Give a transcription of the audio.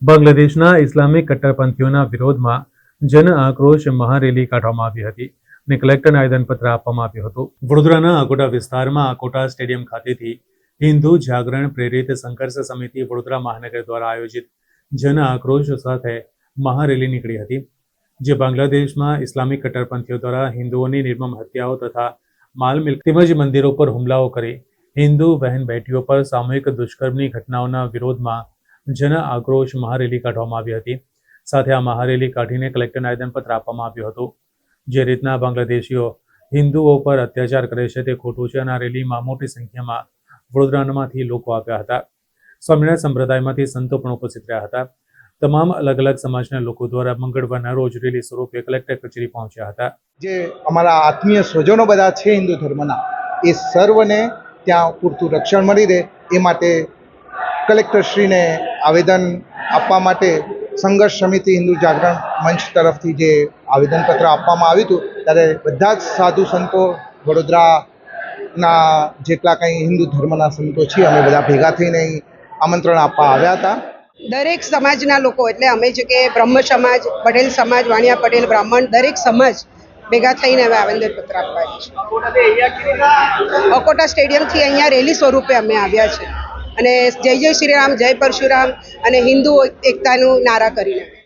બાંગ્લાદેશના ઇસ્લામિક કટ્ટરપંથીઓના વિરોધમાં જન આક્રોશ મહારેલી કાઢવામાં આવી હતી અને કલેક્ટરને આવેદનપત્ર આપવામાં આવ્યું હતું. વડોદરાના આકોટા વિસ્તારમાં આકોટા સ્ટેડિયમ ખાતેથી હિન્દુ જાગરણ પ્રેરિત સંઘર્ષ સમિતિ વડોદરા મહાનગર દ્વારા આયોજિત જન આક્રોશ સાથે મહારેલી નીકળી હતી, જે બાંગ્લાદેશમાં ઇસ્લામિક કટ્ટરપંથીઓ દ્વારા હિન્દુઓની નિર્મમ હત્યાઓ તથા માલ મિલકત તેમજ મંદિરો પર હુમલાઓ કરી હિન્દુ બહેન બેટીઓ પર સામૂહિક દુષ્કર્મની ઘટનાઓના વિરોધમાં જન આક્રોશ મહારેલી કાઢવામાં આવી હતી. સાથે આ મહારેલી કાઢીને કલેક્ટરને આવેદનપત્ર આપવામાં આવ્યું હતું. જે રીતના બાંગ્લાદેશીઓ હિન્દુઓ પર અત્યાચાર કરે છે તે ખોટું છે અને આ રેલીમાં મોટી સંખ્યામાં વડોદરામાંથી લોકો આવ્યા હતા. સ્વામિનારાયણ સંપ્રદાયમાંથી સંતો પણ ઉપસ્થિત રહ્યા હતા. તમામ અલગ અલગ સમાજના લોકો દ્વારા મંગળવારના રોજ રેલી સ્વરૂપે કલેક્ટર કચેરી પહોંચ્યા હતા. જે અમારા આત્મીય સ્વજનો બધા છે હિન્દુ ધર્મના, એ સર્વને ત્યાં પૂરતું રક્ષણ મળી રહે એ માટે કલેક્ટરશ્રીને આવેદન આપવા માટે સંઘર્ષ સમિતિ હિન્દુ જાગરણ મંચ તરફથી જે આવેદનપત્ર આપવામાં આવ્યું હતું, ત્યારે બધા જ સાધુ સંતો વડોદરાના જેટલા કંઈ હિન્દુ ધર્મના સંતો છીએ અમે બધા ભેગા થઈને અહીં આમંત્રણ આપવા આવ્યા હતા. દરેક સમાજના લોકો એટલે અમે જે કે બ્રહ્મ સમાજ, પટેલ સમાજ, વાણિયા પટેલ, બ્રાહ્મણ દરેક સમાજ ભેગા થઈને હવે આવેદનપત્ર આપવા આવ્યા છે. અકોટા સ્ટેડિયમથી અહીંયા રેલી સ્વરૂપે અમે આવ્યા છે અને જય જય શ્રી રામ, જય પરશુરામ અને હિન્દુ એકતાનું નારા કરીને.